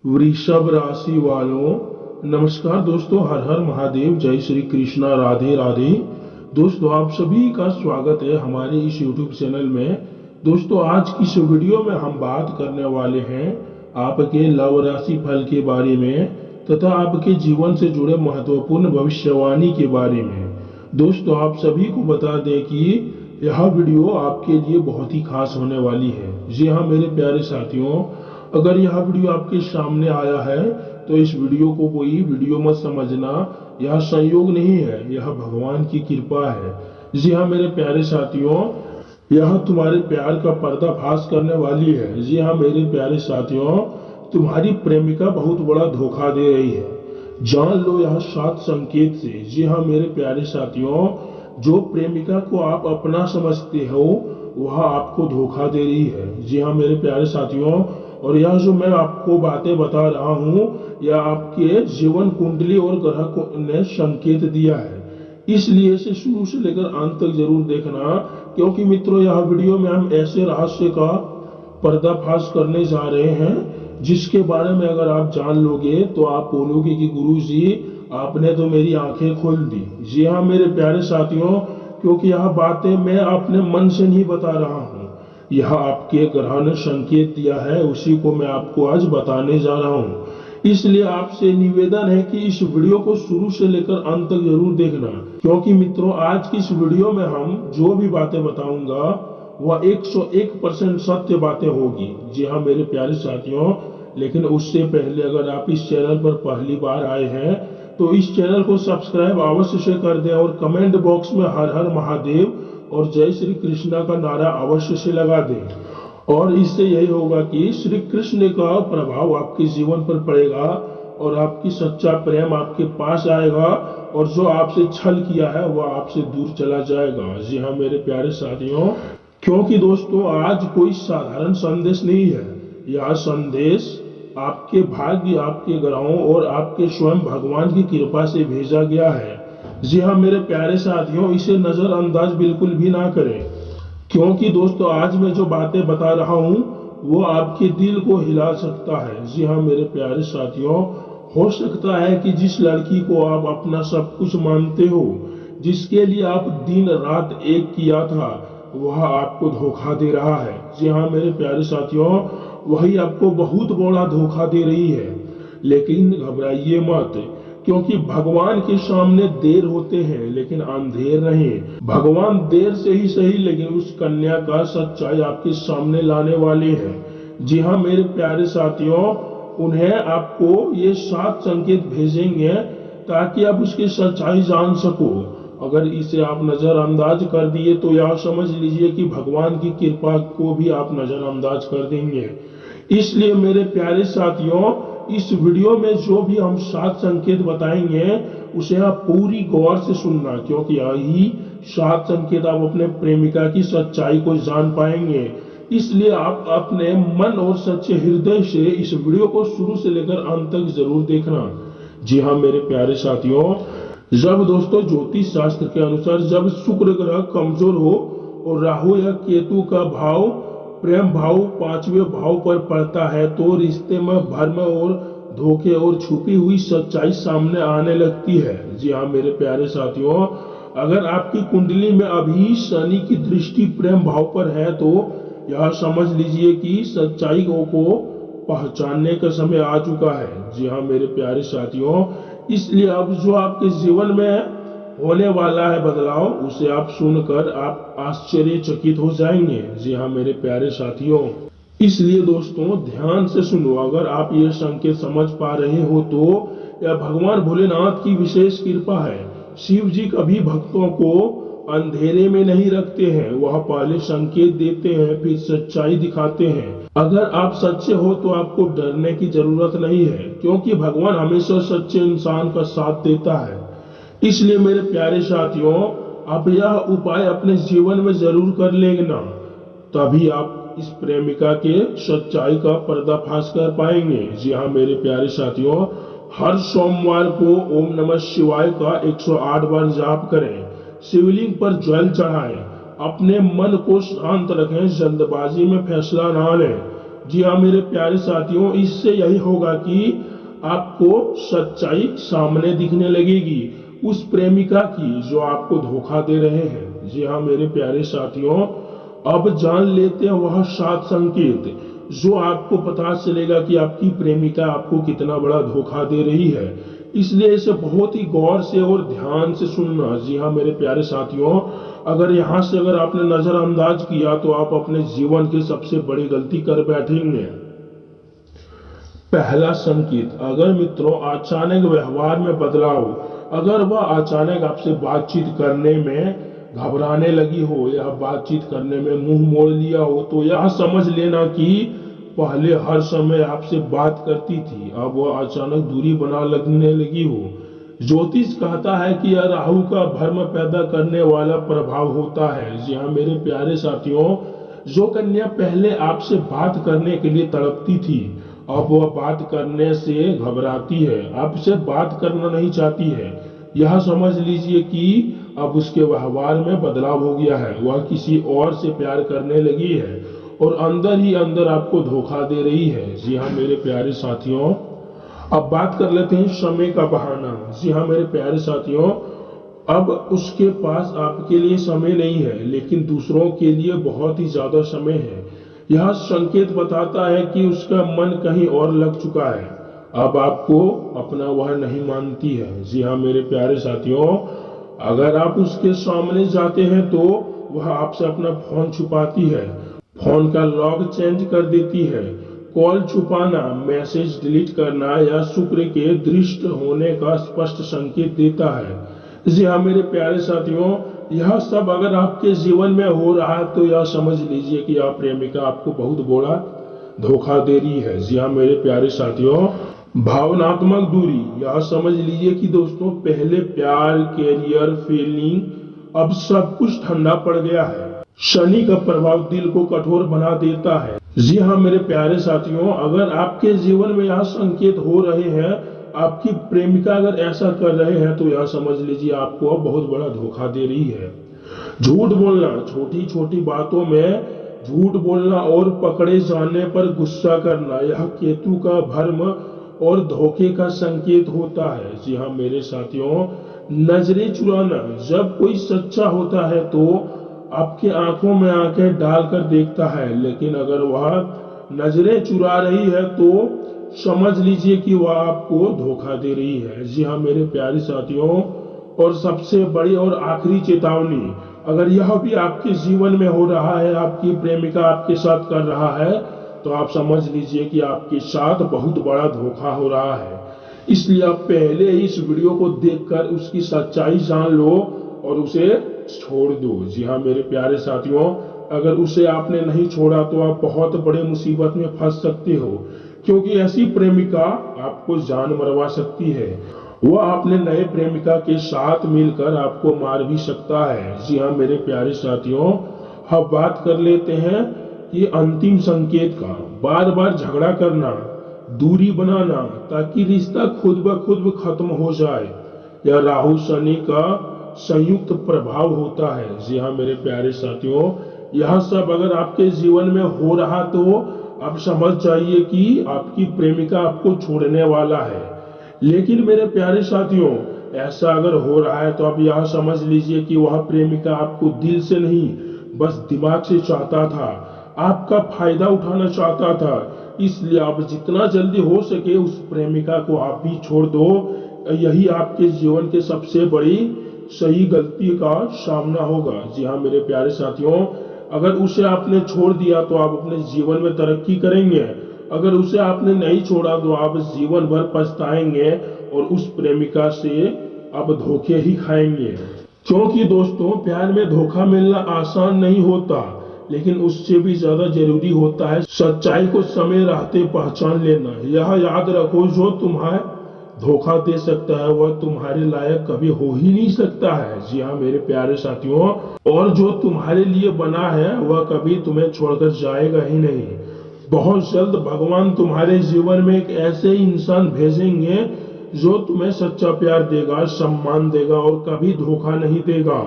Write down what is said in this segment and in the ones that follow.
वृषभ राशि वालों, नमस्कार दोस्तों। हर हर महादेव, जय श्री कृष्णा, राधे राधे। दोस्तों, आप सभी का स्वागत है हमारे इस YouTube चैनल में। दोस्तों, आज की इस वीडियो में हम बात करने वाले हैं आपके लव राशि फल के बारे में तथा आपके जीवन से जुड़े महत्वपूर्ण भविष्यवाणी के बारे में। दोस्तों, आप सभी को बता दें कि यह वीडियो आपके लिए बहुत ही खास होने वाली है। जी हाँ मेरे प्यारे साथियों, अगर यह वीडियो आपके सामने आया है तो इस वीडियो को कोई वीडियो मत समझना। यह संयोग नहीं है, यह भगवान की कृपा है। जी हाँ मेरे प्यारे साथियों, यह तुम्हारे प्यार का पर्दाफाश करने वाली है। जी हाँ मेरे प्यारे साथियों, तुम्हारी प्रेमिका बहुत बड़ा धोखा दे रही है। जान लो यह 7 संकेत से। जी हाँ मेरे प्यारे साथियों, जो प्रेमिका को आप अपना समझते हो वह आपको धोखा दे रही है। जी हाँ मेरे प्यारे साथियों, और यह जो मैं आपको बातें बता रहा हूँ यह आपके जीवन कुंडली और ग्रह ने संकेत दिया है। इसलिए इसे शुरू से लेकर अंत तक जरूर देखना, क्योंकि मित्रों यह वीडियो में हम ऐसे रहस्य का पर्दाफाश करने जा रहे हैं जिसके बारे में अगर आप जान लोगे तो आप बोलोगे कि गुरुजी आपने तो मेरी आंखें खोल दी। जी हाँ मेरे प्यारे साथियों, क्योंकि यह बातें मैं अपने मन से नहीं बता रहा हूँ, यह आपके ग्रह ने संकेत दिया है, उसी को मैं आपको आज बताने जा रहा हूँ। इसलिए आपसे निवेदन है कि इस वीडियो को शुरू से लेकर अंत तक जरूर देखना, क्योंकि मित्रों आज की इस वीडियो में हम जो भी बातें बताऊंगा वह 101% सत्य बातें होगी। जी हाँ मेरे प्यारे साथियों, लेकिन उससे पहले अगर आप इस चैनल पर पहली बार आए हैं तो इस चैनल को सब्सक्राइब अवश्य से कर दें और कमेंट बॉक्स में हर हर महादेव और जय श्री कृष्णा का नारा अवश्य से लगा दें। और इससे यही होगा कि श्री कृष्ण का प्रभाव आपके जीवन पर पड़ेगा और आपकी सच्चा प्रेम आपके पास आएगा और जो आपसे छल किया है वह आपसे दूर चला जाएगा। जी हाँ मेरे प्यारे साथियों, क्योंकि दोस्तों आज कोई साधारण संदेश नहीं है, यह संदेश आपके भाग्य, आपके ग्रहों और आपके स्वयं भगवान की कृपा से भेजा गया है। जी हाँ मेरे प्यारे साथियों, इसे नजरअंदाज बिल्कुल भी ना करें, क्योंकि दोस्तों आज मैं जो बातें बता रहा हूँ वो आपके दिल को हिला सकता है। जी हाँ मेरे प्यारे साथियों, हो सकता है कि जिस लड़की को आप अपना सब कुछ मानते हो, जिसके लिए आप दिन रात एक किया था, वह आपको धोखा दे रहा है। जी हाँ मेरे प्यारे साथियों, वही आपको बहुत बड़ा धोखा दे रही है। लेकिन घबराइए मत, क्योंकि भगवान के सामने देर होते हैं लेकिन अंधेर नहीं। भगवान देर से ही सही लेकिन उस कन्या का सच्चाई आपके सामने लाने वाले हैं। जी हाँ मेरे प्यारे साथियों, उन्हें आपको ये 7 संकेत भेजेंगे ताकि आप उसकी सच्चाई जान सको। अगर इसे आप नजरअंदाज कर दिए तो यह समझ लीजिए कि भगवान की कृपा को भी आप नजरअंदाज कर देंगे। इसलिए मेरे प्यारे साथियों, इस वीडियो में जो भी हम 7 संकेत बताएंगे उसे आप पूरी गौर से सुनना, क्योंकि यही 7 संकेत आप अपने प्रेमिका की सच्चाई को जान पाएंगे। इसलिए आप अपने मन और सच्चे हृदय से इस वीडियो को शुरू से लेकर अंत तक जरूर देखना। जी हाँ मेरे प्यारे साथियों, जब दोस्तों ज्योतिष शास्त्र के अनुसार जब शुक्र ग्रह कमजोर हो और राहु या केतु का भाव प्रेम भाव 5वें भाव पर पड़ता है तो रिश्ते में भ्रम और धोखे और छुपी हुई सच्चाई सामने आने लगती है। जी हाँ मेरे प्यारे साथियों, अगर आपकी कुंडली में अभी शनि की दृष्टि प्रेम भाव पर है तो यह समझ लीजिए कि सच्चाई को पहचानने का समय आ चुका है। जी हाँ मेरे प्यारे साथियों, इसलिए अब जो आपके जीवन में होने वाला है बदलाव, उसे आप सुनकर आप आश्चर्यचकित हो जाएंगे। जी हाँ मेरे प्यारे साथियों, इसलिए दोस्तों ध्यान से सुनो। अगर आप ये संकेत समझ पा रहे हो तो यह भगवान भोलेनाथ की विशेष कृपा है। शिव जी कभी भक्तों को अंधेरे में नहीं रखते हैं, वह पहले संकेत देते हैं फिर सच्चाई दिखाते हैं। अगर आप सच्चे हो तो आपको डरने की जरूरत नहीं है, क्योंकि भगवान हमेशा सच्चे इंसान का साथ देता है। इसलिए मेरे प्यारे साथियों, आप यह उपाय अपने जीवन में जरूर कर लेना, तभी आप इस प्रेमिका के सच्चाई का पर्दाफाश कर पाएंगे। जी हाँ मेरे प्यारे साथियों, हर सोमवार को ओम नमः शिवाय का 108 बार जाप करें, शिवलिंग पर जल चढ़ाएं, अपने मन को शांत रखें, जल्दबाजी में फैसला ना लें। जी हाँ मेरे प्यारे साथियों, इससे यही होगा कि आपको सच्चाई सामने दिखने लगेगी उस प्रेमिका की जो आपको धोखा दे रहे हैं। जी हाँ मेरे प्यारे साथियों, अब जान लेते हैं वह 7 संकेत जो आपको पता चलेगा कि आपकी प्रेमिका आपको कितना बड़ा धोखा दे रही है। इसलिए इसे बहुत ही गौर से और ध्यान से सुनना। जी हाँ मेरे प्यारे साथियों, अगर आपने नजरअंदाज किया तो आप अपने जीवन की सबसे बड़ी गलती कर बैठेंगे। पहला संकेत, अगर मित्रों अचानक व्यवहार में बदलाव, अगर वह अचानक आपसे बातचीत करने में घबराने लगी हो या बातचीत करने में मुंह मोड़ लिया हो, तो यह समझ लेना कि पहले हर समय आपसे बात करती थी, अब वह अचानक दूरी बना लगने लगी हो। ज्योतिष कहता है कि यह राहु का भ्रम पैदा करने वाला प्रभाव होता है। जी हाँ मेरे प्यारे साथियों, जो कन्या पहले आपसे बात करने के लिए तड़पती थी, अब वह बात करने से घबराती है, आपसे बात करना नहीं चाहती है। यह समझ लीजिए कि अब उसके व्यवहार में बदलाव हो गया है, वह किसी और से प्यार करने लगी है और अंदर ही अंदर आपको धोखा दे रही है। जी हाँ मेरे प्यारे साथियों, अब बात कर लेते हैं समय का बहाना। जी हाँ मेरे प्यारे साथियों, अब उसके पास आपके लिए समय नहीं है, लेकिन दूसरों के लिए बहुत ही ज्यादा समय है। यह संकेत बताता है कि उसका मन कहीं और लग चुका है, अब आपको अपना वह नहीं मानती है। जी हाँ मेरे प्यारे साथियों, अगर आप उसके सामने जाते हैं तो वह आपसे अपना फोन छुपाती है, फोन का लॉक चेंज कर देती है। कॉल छुपाना, मैसेज डिलीट करना या शुक्र के दृष्ट होने का स्पष्ट संकेत देता है। जी हाँ मेरे प्यारे साथियों, यह सब अगर आपके जीवन में हो रहा है तो यह समझ लीजिए कि आप प्रेमिका आपको बहुत बड़ा धोखा दे रही है। जी हाँ मेरे प्यारे साथियों, भावनात्मक दूरी, यह समझ लीजिए कि दोस्तों पहले प्यार, कैरियर, फीलिंग, अब सब कुछ ठंडा पड़ गया है। शनि का प्रभाव दिल को कठोर बना देता है। जी हाँ मेरे प्यारे साथियों, अगर आपके जीवन में यह संकेत हो रहे हैं, आपकी प्रेमिका अगर ऐसा कर रहे हैं, तो यह समझ लीजिए आपको अब बहुत बड़ा धोखा दे रही है। झूठ बोलना, छोटी छोटी बातों में झूठ बोलना और पकड़े जाने पर गुस्सा करना, यह केतु का भ्रम और धोखे का संकेत होता है। जी हाँ मेरे साथियों, नजरें चुराना, जब कोई सच्चा होता है तो आपके आंखों में आंखें डालकर देखता है, लेकिन अगर वह नजरें चुरा रही है तो समझ लीजिए कि वह आपको धोखा दे रही है। जी हाँ मेरे प्यारे साथियों, और सबसे बड़ी और आखिरी चेतावनी, अगर यह भी आपके जीवन में हो रहा है, आपकी प्रेमिका आपके साथ कर रहा है, तो आप समझ लीजिए कि आपके साथ बहुत बड़ा धोखा हो रहा है। इसलिए आप पहले ही इस वीडियो को देखकर उसकी सच्चाई जान लो और उसे छोड़ दो। जी हाँ मेरे प्यारे साथियों, अगर उसे आपने नहीं छोड़ा तो आप बहुत बड़े मुसीबत में फंस सकते हो, क्योंकि ऐसी प्रेमिका आपको जान मरवा सकती है। वह अपने नए प्रेमिका के साथ मिलकर आपको मार भी सकता है। जी हाँ मेरे प्यारे साथियों, अब बात कर लेते हैं कि अंतिम संकेत का, बार बार झगड़ा करना, दूरी बनाना ताकि रिश्ता खुद ब खुद खत्म हो जाए, यह राहु शनि का संयुक्त प्रभाव होता है। जी हाँ मेरे प्यारे साथियों, यह सब अगर आपके जीवन में हो रहा तो आप समझ जाइए कि आपकी प्रेमिका आपको छोड़ने वाला है। लेकिन मेरे प्यारे साथियों, ऐसा अगर हो रहा है तो आप यह समझ लीजिए कि वह प्रेमिका आपको दिल से नहीं, बस दिमाग से चाहता था, आपका फायदा उठाना चाहता था। इसलिए आप जितना जल्दी हो सके उस प्रेमिका को आप भी छोड़ दो। यही आपके जीवन के सबसे बड़ी सही गलती का सामना होगा। जी हाँ मेरे प्यारे साथियों, अगर उसे आपने छोड़ दिया तो आप अपने जीवन में तरक्की करेंगे, अगर उसे आपने नहीं छोड़ा तो आप जीवन भर पछताएंगे और उस प्रेमिका से आप धोखे ही खाएंगे। क्योंकि दोस्तों प्यार में धोखा मिलना आसान नहीं होता, लेकिन उससे भी ज्यादा जरूरी होता है सच्चाई को समय रहते पहचान लेना। यह याद रखो, जो तुम्हें धोखा दे सकता है वह तुम्हारे लायक कभी हो ही नहीं सकता है। जी हाँ मेरे प्यारे साथियों, और जो तुम्हारे लिए बना है वह कभी तुम्हें छोड़कर जाएगा ही नहीं। बहुत जल्द भगवान तुम्हारे जीवन में एक ऐसे इंसान भेजेंगे जो तुम्हें सच्चा प्यार देगा, सम्मान देगा और कभी धोखा नहीं देगा।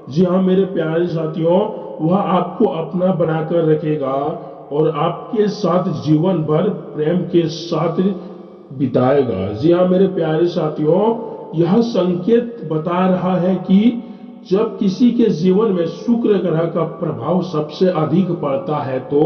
जी हाँ मेरे प्यारे साथियों, वह आपको अपना बनाकर रखेगा और आपके साथ जीवन भर प्रेम के साथ बिताएगा। जी हाँ मेरे प्यारे साथियों, यह संकेत बता रहा है कि जब किसी के जीवन में शुक्र ग्रह का प्रभाव सबसे अधिक पड़ता है तो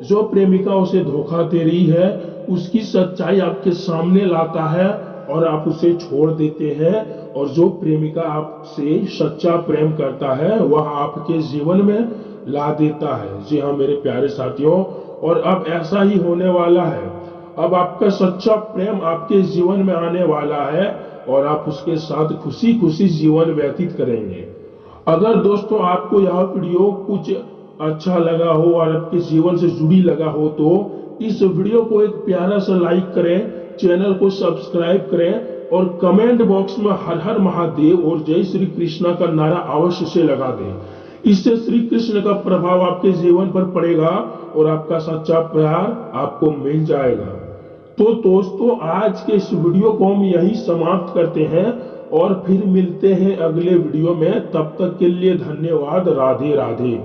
जो प्रेमिका उसे धोखा दे रही है उसकी सच्चाई आपके सामने लाता है और आप उसे छोड़ देते हैं, और जो प्रेमिका आपसे सच्चा प्रेम करता है वह आपके जीवन में ला देता है। जी हाँ मेरे प्यारे साथियों, और अब ऐसा ही होने वाला है। अब आपका सच्चा प्रेम आपके जीवन में आने वाला है और आप उसके साथ खुशी खुशी जीवन व्यतीत करेंगे। अगर दोस्तों आपको यह वीडियो कुछ अच्छा लगा हो और आपके जीवन से जुड़ी लगा हो तो इस वीडियो को एक प्यारा सा लाइक करें, चैनल को सब्सक्राइब करें और कमेंट बॉक्स में हर हर महादेव और जय श्री कृष्णा का नारा अवश्य से लगा दें। इससे श्री कृष्ण का प्रभाव आपके जीवन पर पड़ेगा और आपका सच्चा प्यार आपको मिल जाएगा। तो दोस्तों आज के इस वीडियो को हम यही समाप्त करते हैं और फिर मिलते हैं अगले वीडियो में। तब तक के लिए धन्यवाद। राधे राधे।